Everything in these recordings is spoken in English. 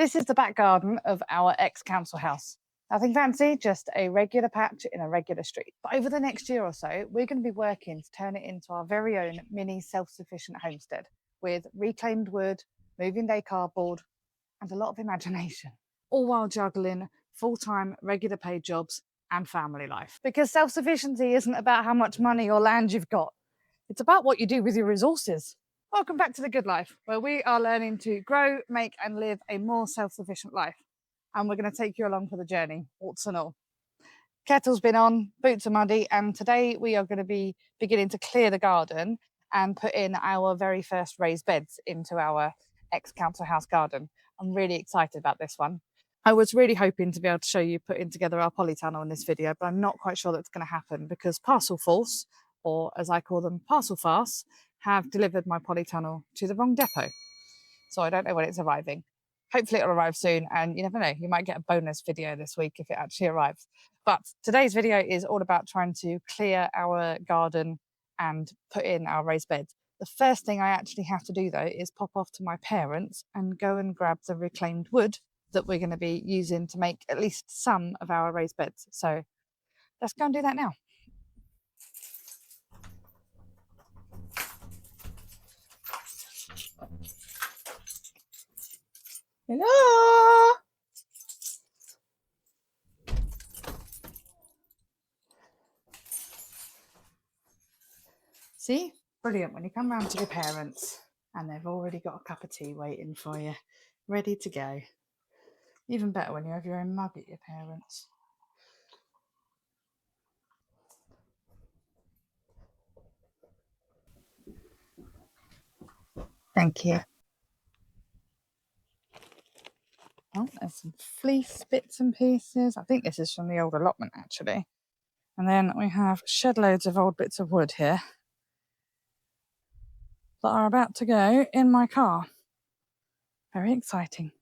This is the back garden of our ex-council house. Nothing fancy, just a regular patch in a regular street. But over the next year or so, we're going to be working to turn it into our very own mini self-sufficient homestead with reclaimed wood, moving day cardboard, and a lot of imagination, all while juggling full-time regular paid jobs and family life. Because self-sufficiency isn't about how much money or land you've got. It's about what you do with your resources. Welcome back to The Good Life, where we are learning to grow, make and live a more self-sufficient life. And we're going to take you along for the journey, warts and all. Kettle's been on, boots are muddy, and today we are going to be beginning to clear the garden and put in our very first raised beds into our ex-council house garden. I'm really excited about this one. I was really hoping to be able to show you putting together our polytunnel in this video, but I'm not quite sure that's going to happen because Parcel Force, or as I call them, Parcel Farce, have delivered my polytunnel to the wrong depot. So I don't know when it's arriving. Hopefully it'll arrive soon, and you never know, you might get a bonus video this week if it actually arrives. But today's video is all about trying to clear our garden and put in our raised beds. The first thing I actually have to do though is pop off to my parents and go and grab the reclaimed wood that we're going to be using to make at least some of our raised beds. So let's go and do that now. Hello! See? Brilliant when you come round to your parents and they've already got a cup of tea waiting for you, ready to go. Even better when you have your own mug at your parents'. Thank you. Oh, there's some fleece bits and pieces. I think this is from the old allotment actually. And then we have shed loads of old bits of wood here that are about to go in my car. Very exciting.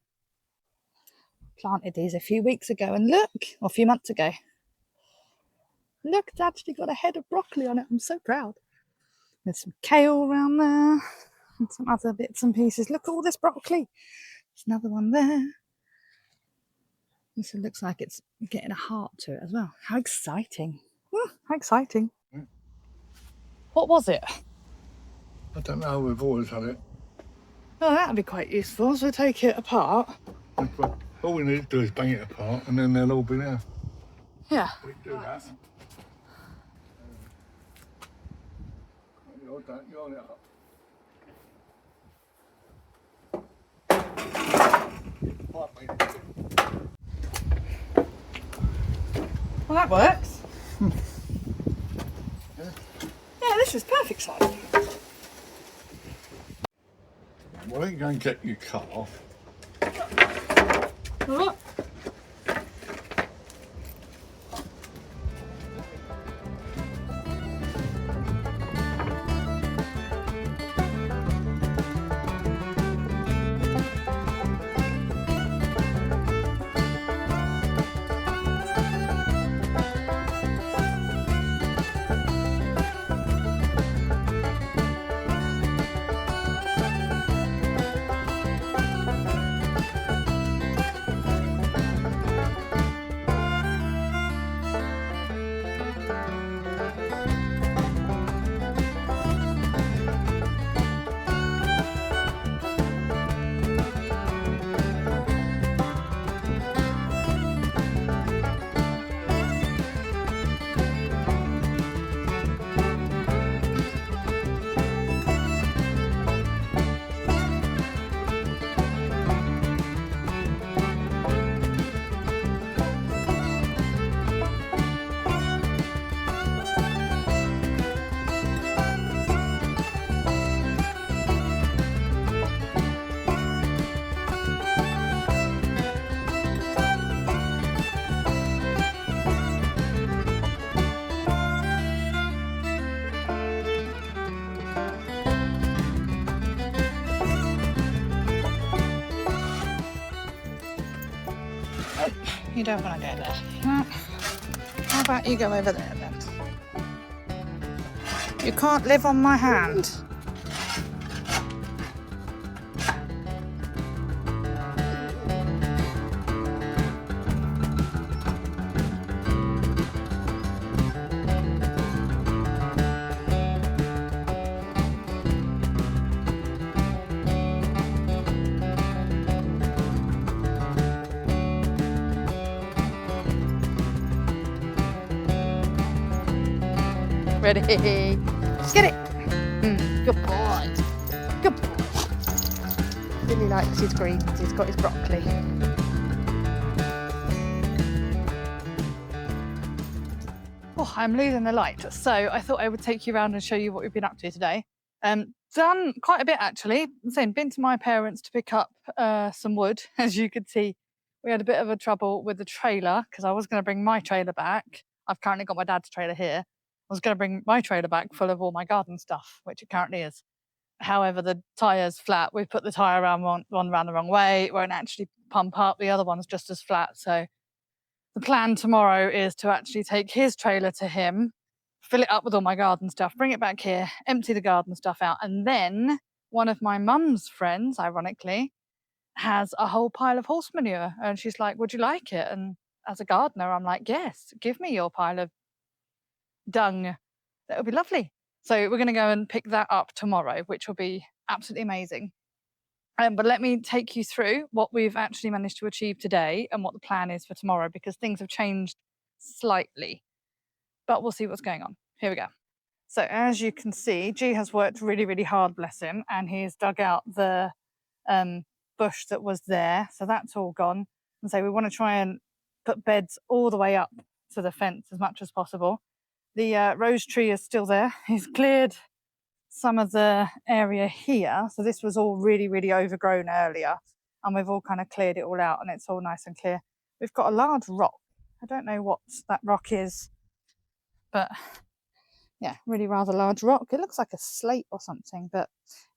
Planted these a few weeks ago and look, or a few months ago. Look, it's actually got a head of broccoli on it. I'm so proud. There's some kale around there and some other bits and pieces. Look at all this broccoli. There's another one there. This looks like it's getting a heart to it as well. How exciting. How exciting. Mm. What was it? I don't know, we've always had it. Oh, that would be quite useful. So take it apart. All we need to do is bang it apart and then they'll all be there. Yeah. We can do that. You hold it up. Well, that works. Yeah, this is perfect size. Why don't you go and get your car? Look. You don't want to go there. No. How about you go over there then? You can't live on my hand. Ready? Get it. Good boy. Good boy. Billy likes his greens. He's got his broccoli. Oh, I'm losing the light, so I thought I would take you around and show you what we've been up to today. Done quite a bit actually. Been to my parents to pick up some wood. As you could see, we had a bit of a trouble with the trailer because I was going to bring my trailer back. I've currently got my dad's trailer here. I was going to bring my trailer back full of all my garden stuff, which it currently is. However, the tyre's flat. We've put the tyre around one around the wrong way. It won't actually pump up. The other one's just as flat. So the plan tomorrow is to actually take his trailer to him, fill it up with all my garden stuff, bring it back here, empty the garden stuff out. And then one of my mum's friends, ironically, has a whole pile of horse manure. And she's like, would you like it? And as a gardener, I'm like, yes, give me your pile of dung. That would be lovely. So we're going to go and pick that up tomorrow, which will be absolutely amazing. But let me take you through what we've actually managed to achieve today and what the plan is for tomorrow, because things have changed slightly. But we'll see what's going on. Here we go. So as you can see, G has worked really, really hard, bless him, and he's dug out the bush that was there. So that's all gone. And so we want to try and put beds all the way up to the fence as much as possible. The rose tree is still there. He's cleared some of the area here. So this was all really, really overgrown earlier. And we've all kind of cleared it all out and it's all nice and clear. We've got a large rock. I don't know what that rock is, but yeah, really rather large rock. It looks like a slate or something, but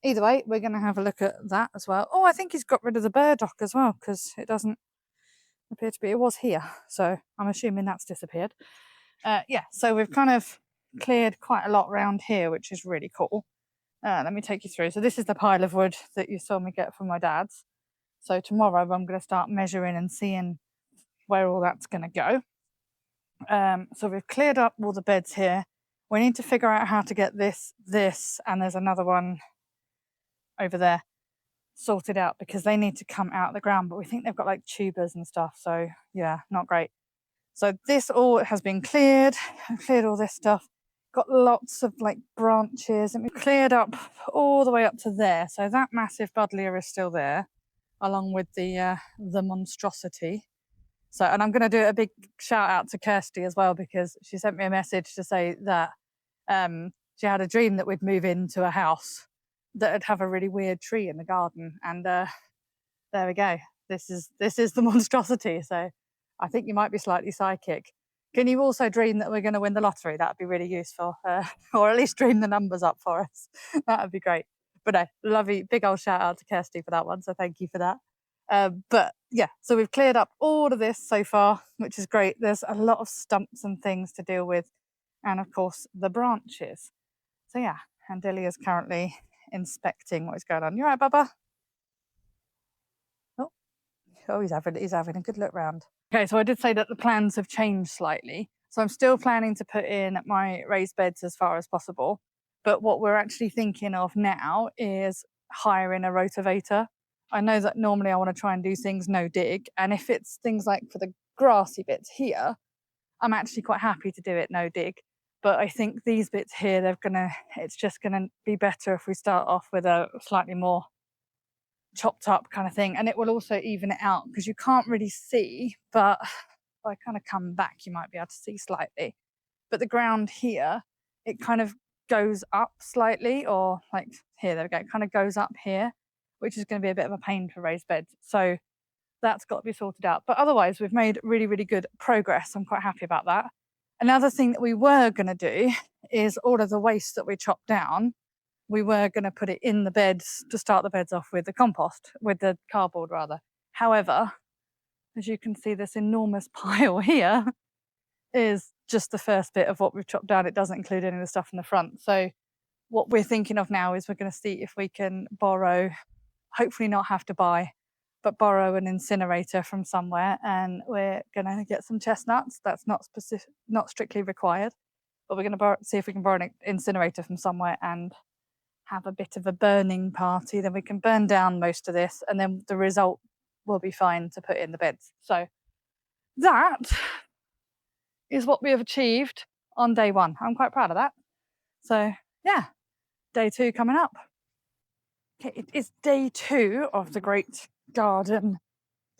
either way, we're going to have a look at that as well. Oh, I think he's got rid of the burdock as well, because it doesn't appear to be. It was here, so I'm assuming that's disappeared. Yeah, so we've kind of cleared quite a lot around here, which is really cool. Let me take you through. So this is the pile of wood that you saw me get from my dad's. So tomorrow I'm going to start measuring and seeing where all that's going to go. So we've cleared up all the beds here. We need to figure out how to get this, and there's another one over there sorted out, because they need to come out of the ground, but we think they've got like tubers and stuff. So yeah, not great. So this all has been cleared. I've cleared all this stuff. Got lots of like branches, and we've cleared up all the way up to there. So that massive buddleia is still there, along with the monstrosity. So, and I'm going to do a big shout out to Kirsty as well, because she sent me a message to say that she had a dream that we'd move into a house that would have a really weird tree in the garden. And there we go. This is the monstrosity. So I think you might be slightly psychic. Can you also dream that we're going to win the lottery? That would be really useful. Or at least dream the numbers up for us. That would be great. But no, lovely, big old shout out to Kirsty for that one. So thank you for that. But yeah, so we've cleared up all of this so far, which is great. There's a lot of stumps and things to deal with. And of course, the branches. So yeah, and Dilly is currently inspecting what is going on. You all right, Bubba? Oh, he's having a good look round. Okay, so I did say that the plans have changed slightly. So I'm still planning to put in my raised beds as far as possible. But what we're actually thinking of now is hiring a rotavator. I know that normally I want to try and do things no dig. And if it's things like for the grassy bits here, I'm actually quite happy to do it no dig. But I think these bits here, it's just gonna be better if we start off with a slightly more chopped up kind of thing, and it will also even it out, because you can't really see, but if I kind of come back you might be able to see slightly. But the ground here, it kind of goes up slightly, or like here, there we go, it kind of goes up here, which is going to be a bit of a pain for raised beds. So that's got to be sorted out. But otherwise we've made really, really good progress. I'm quite happy about that. Another thing that we were going to do is all of the waste that we chopped down, we were going to put it in the beds to start the beds off with the compost, with the cardboard rather. However, as you can see, this enormous pile here is just the first bit of what we've chopped down. It doesn't include any of the stuff in the front. So what we're thinking of now is we're going to see if we can borrow, hopefully not have to buy, but borrow an incinerator from somewhere, and we're going to get some chestnuts. That's not strictly required, but we're going to see if we can borrow an incinerator from somewhere and have a bit of a burning party. Then we can burn down most of this, and then the result will be fine to put in the beds. So that is what we have achieved on day one. I'm quite proud of that. So yeah, day 2 coming up. Okay, it is day 2 of the great garden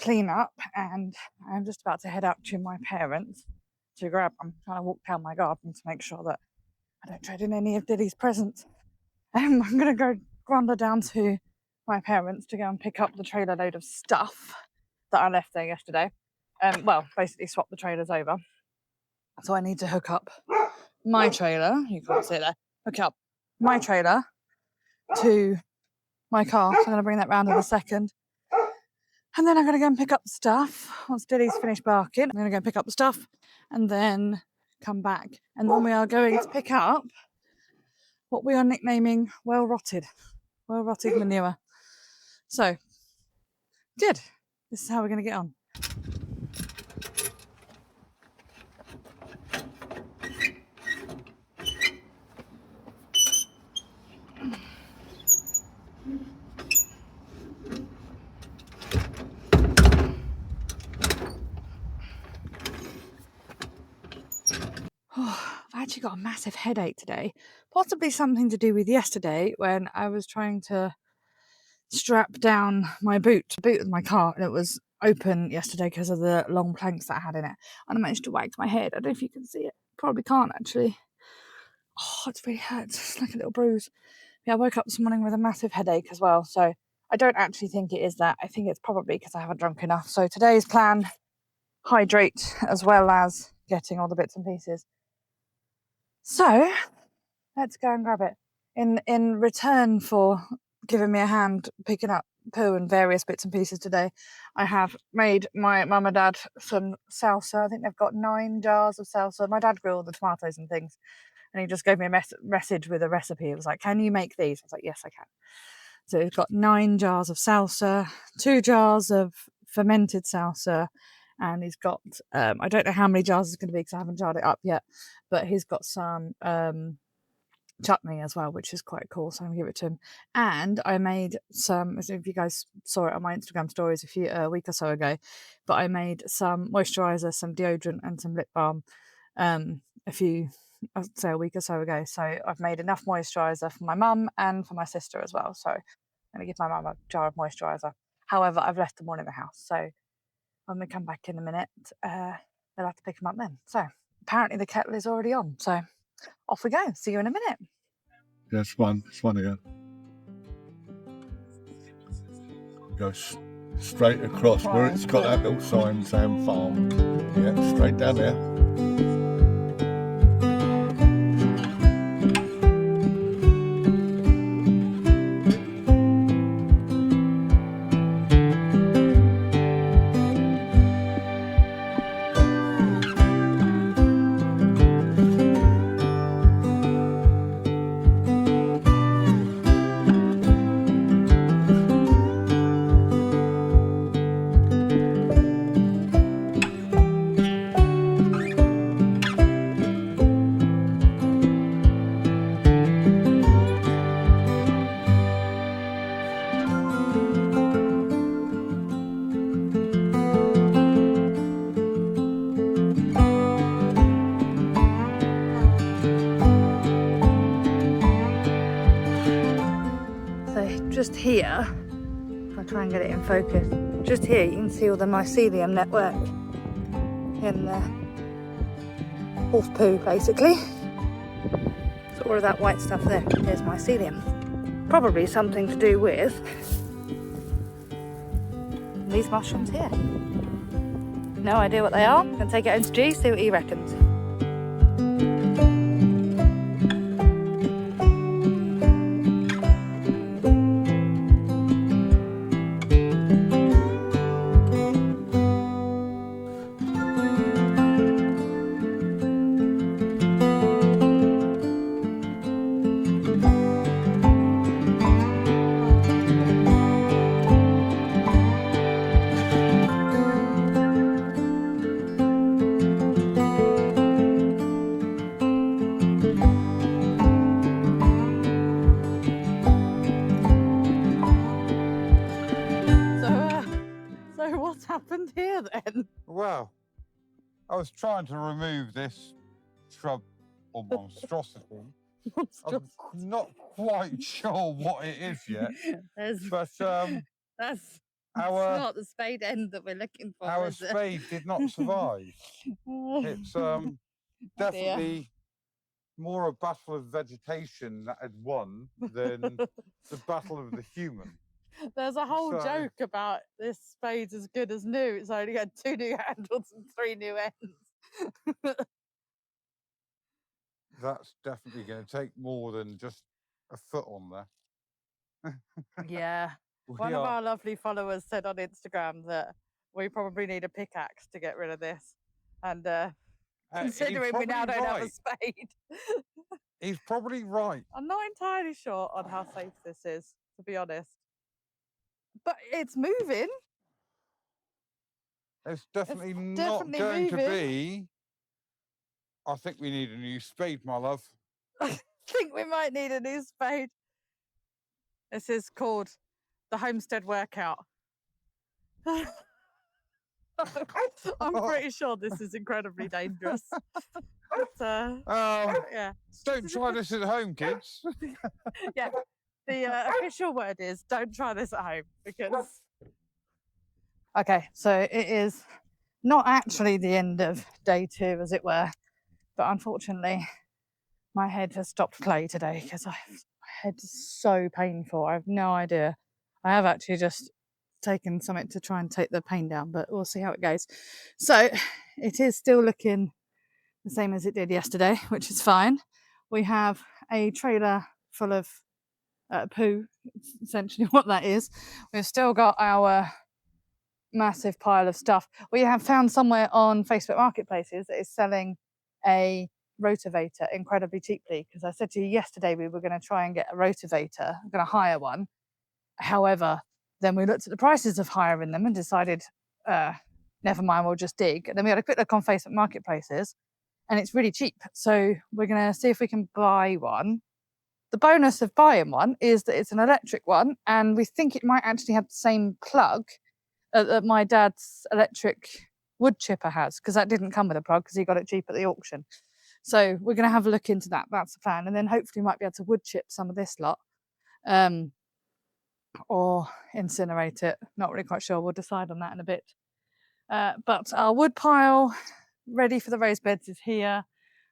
cleanup, and I'm just about to head up to my parents to grab. I'm trying to walk down my garden to make sure that I don't trade in any of Diddy's presents. I'm going to go wander down to my parents to go and pick up the trailer load of stuff that I left there yesterday. Well, basically swap the trailers over. So I need to hook up my trailer. You can't see it there. Hook up my trailer to my car. So I'm going to bring that round in a second. And then I'm going to go and pick up the stuff. Once Diddy's finished barking, I'm going to go and pick up the stuff and then come back. And then we are going to pick up what we are nicknaming well-rotted manure. So, good. This is how we're going to get on. I've actually got a massive headache today. Possibly something to do with yesterday when I was trying to strap down my boot of my car, and it was open yesterday because of the long planks that I had in it, and I managed to whack my head. I don't know if you can see it. Probably can't actually. Oh, it's really hurts. It's like a little bruise. Yeah, I woke up this morning with a massive headache as well, so I don't actually think it is that. I think it's probably because I haven't drunk enough. So today's plan, hydrate as well as getting all the bits and pieces. So let's go and grab it. In return for giving me a hand picking up poo and various bits and pieces today, I have made my mum and dad some salsa. I think they've got 9 jars of salsa. My dad grew all the tomatoes and things, and he just gave me a message with a recipe. It was like, can you make these? I was like, yes, I can. So we've got 9 jars of salsa, 2 jars of fermented salsa, and he's got, I don't know how many jars it's going to be because I haven't jarred it up yet, but he's got some chutney as well, which is quite cool, so I'm gonna give it to him. And I made some, as if you guys saw it on my Instagram stories a week or so ago, but I made some moisturizer, some deodorant and some lip balm I'd say a week or so ago. So I've made enough moisturizer for my mum and for my sister as well, so I'm gonna give my mum a jar of moisturizer. However, I've left them all in the house, so when we come back in a minute, they'll have to pick them up then. So apparently the kettle is already on, so off we go. See you in a minute. Yeah, it's one again. Go straight across where it's got that little sign saying farm. Yeah, straight down there. Just here, if I try and get it in focus, just here you can see all the mycelium network in the horse poo basically. So all of that white stuff there is mycelium. Probably something to do with these mushrooms here. No idea what they are. I'm going to take it home to G, see what he reckons. So what's happened here then? Well, I was trying to remove this shrub or monstrosity monstrous. I'm not quite sure what it is yet, but That's our not the spade end that we're looking for, our is it? spade did not survive. It's Oh dear. definitely more a battle of vegetation that had won than the battle of the human. There's a whole So- joke about this spade's as good as new. It's only got 2 new handles and 3 new ends. That's definitely going to take more than just a foot on there. Yeah. One of our lovely followers said on Instagram that we probably need a pickaxe to get rid of this. And considering we now don't have a spade, He's probably right. I'm not entirely sure on how safe this is, to be honest. But it's moving. It's definitely not definitely going to moving. be. I think we need a new spade, my love. I think we might need a new spade. This is called the Homestead workout. I'm pretty sure this is incredibly dangerous. But, yeah. Don't try this at home, kids. Yeah. The official word is don't try this at home because. Okay, so it is not actually the end of day 2, as it were, but unfortunately, my head has stopped play today because my head is so painful. I have no idea. I have actually just taken something to try and take the pain down, but we'll see how it goes. So it is still looking the same as it did yesterday, which is fine. We have a trailer full of poo, essentially what that is. We've still got our massive pile of stuff. We have found somewhere on Facebook Marketplaces that is selling a rotavator incredibly cheaply, because I said to you yesterday we were going to try and get a rotavator, I'm going to hire one. However, then we looked at the prices of hiring them and decided, never mind, we'll just dig. And then we had a quick look on Facebook Marketplaces and it's really cheap. So we're going to see if we can buy one. The bonus of buying one is that it's an electric one, and we think it might actually have the same plug that my dad's electric wood chipper has, because that didn't come with a plug because he got it cheap at the auction. So we're going to have a look into that. That's the plan. And then hopefully we might be able to wood chip some of this lot, or incinerate it. Not really quite sure. We'll decide on that in a bit. But our wood pile ready for the raised beds is here.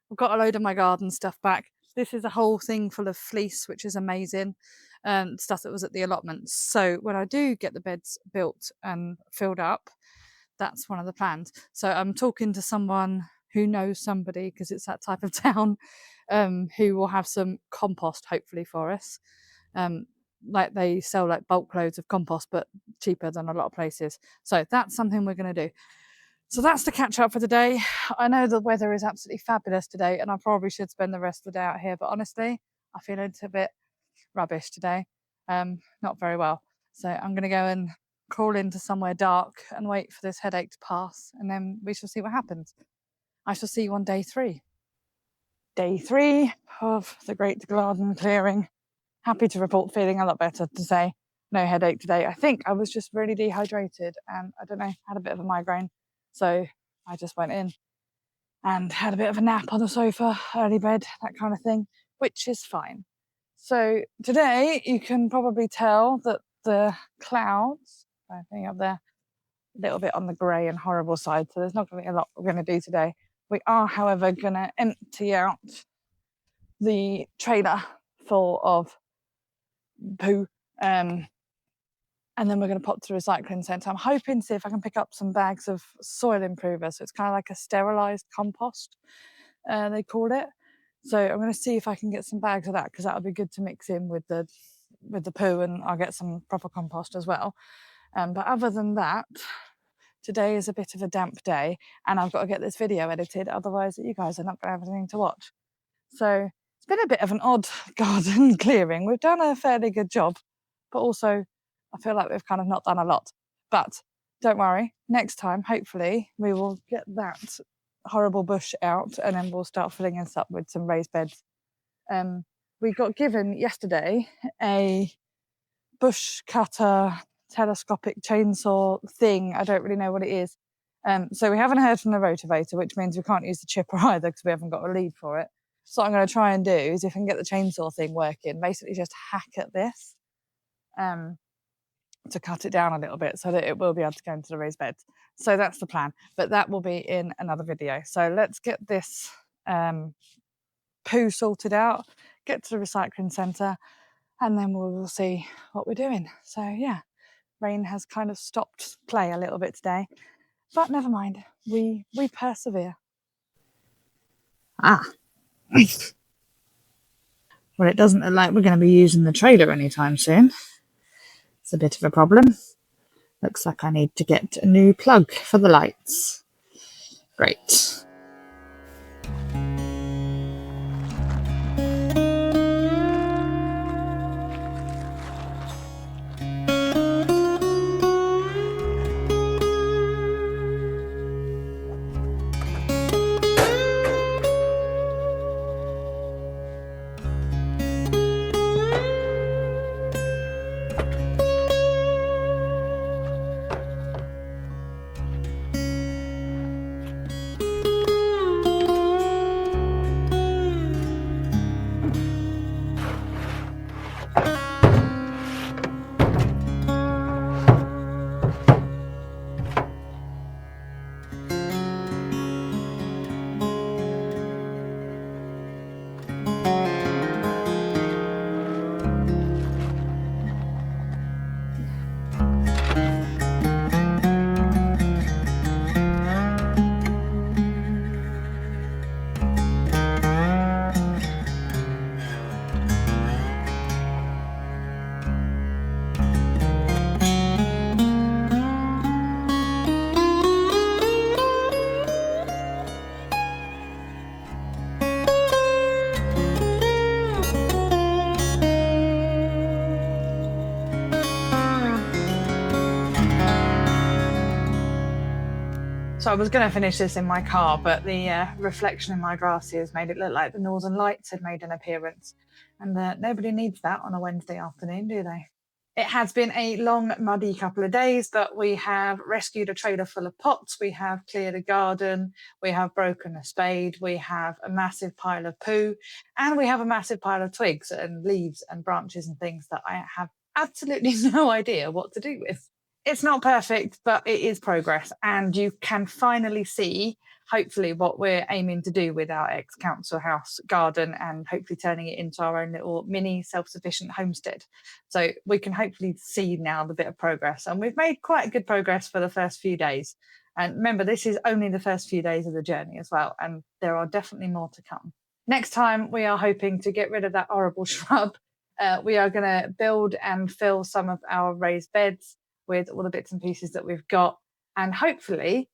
I've got a load of my garden stuff back. This is a whole thing full of fleece, which is amazing. Stuff that was at the allotments. So when I do get the beds built and filled up, that's one of the plans. So I'm talking to someone who knows somebody, because it's that type of town, who will have some compost hopefully for us. Like they sell like bulk loads of compost, but cheaper than a lot of places. So that's something we're going to do. So that's the catch up for today. I know the weather is absolutely fabulous today, and I probably should spend the rest of the day out here, but honestly, I feel a little bit rubbish today. Not very well. So I'm going to go and crawl into somewhere dark and wait for this headache to pass, and then we shall see what happens. I shall see you on day 3. Day 3 of the great garden clearing. Happy to report feeling a lot better to say. No headache today. I think I was just really dehydrated and I don't know, had a bit of a migraine. So I just went in and had a bit of a nap on the sofa, early bed, that kind of thing, which is fine. So today you can probably tell that the clouds, I think up there, a little bit on the grey and horrible side. So there's not going to be a lot we're going to do today. We are, however, going to empty out the trailer full of poo, and then we're going to pop to the recycling centre. I'm hoping to see if I can pick up some bags of soil improver. So it's kind of like a sterilised compost, they call it. So I'm going to see if I can get some bags of that, because that would be good to mix in with the poo, and I'll get some proper compost as well. But other than that, today is a bit of a damp day, and I've got to get this video edited, otherwise you guys are not going to have anything to watch. So it's been a bit of an odd garden clearing. We've done a fairly good job, but also I feel like we've kind of not done a lot. But don't worry, next time, hopefully, we will get that horrible bush out, and then we'll start filling this up with some raised beds. We got given yesterday a bush cutter telescopic chainsaw thing. I don't really know what it is. So we haven't heard from the rotavator, which means we can't use the chipper either because we haven't got a lead for it. So what I'm going to try and do is, if I can get the chainsaw thing working, basically just hack at this to cut it down a little bit so that it will be able to go into the raised beds. So that's the plan, but that will be in another video. So let's get this poo sorted out, get to the recycling centre, and then we'll see what we're doing. So yeah, rain has kind of stopped play a little bit today, but never mind, we persevere. Well, it doesn't look like we're going to be using the trailer anytime soon. It's a bit of a problem. Looks like I need to get a new plug for the lights. Great. So I was going to finish this in my car, but the reflection in my grass has made it look like the Northern Lights had made an appearance. And nobody needs that on a Wednesday afternoon, do they? It has been a long, muddy couple of days, but we have rescued a trailer full of pots. We have cleared a garden. We have broken a spade. We have a massive pile of poo. And we have a massive pile of twigs and leaves and branches and things that I have absolutely no idea what to do with. It's not perfect, but it is progress. And you can finally see, hopefully, what we're aiming to do with our ex-council house garden and hopefully turning it into our own little mini self-sufficient homestead. So we can hopefully see now the bit of progress. And we've made quite good progress for the first few days. And remember, this is only the first few days of the journey as well. And there are definitely more to come. Next time, we are hoping to get rid of that horrible shrub. We are going to build and fill some of our raised beds with all the bits and pieces that we've got. And hopefully,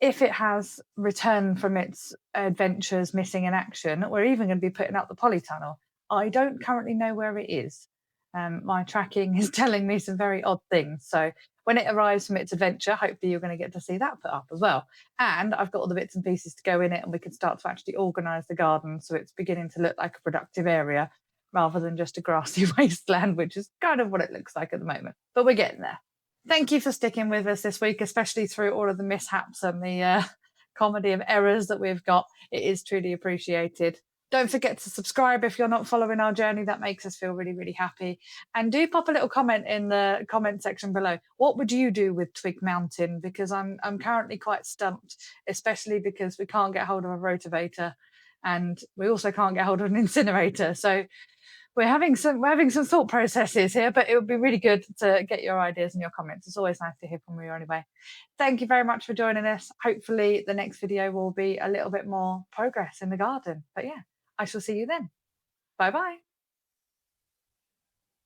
if it has returned from its adventures missing in action, we're even going to be putting up the polytunnel. I don't currently know where it is. My tracking is telling me some very odd things. So when it arrives from its adventure, hopefully you're going to get to see that put up as well. And I've got all the bits and pieces to go in it, and we can start to actually organise the garden so it's beginning to look like a productive area rather than just a grassy wasteland, which is kind of what it looks like at the moment. But we're getting there. Thank you for sticking with us this week, especially through all of the mishaps and the comedy of errors that we've got. It is truly appreciated. Don't forget to subscribe if you're not following our journey. That makes us feel really, really happy. And do pop a little comment in the comment section below. What would you do with Twig Mountain? Because I'm currently quite stumped, especially because we can't get hold of a rotavator and we also can't get hold of an incinerator. So we're having some thought processes here, but it would be really good to get your ideas and your comments. It's always nice to hear from you anyway. Thank you very much for joining us. Hopefully the next video will be a little bit more progress in the garden. But yeah, I shall see you then. Bye bye.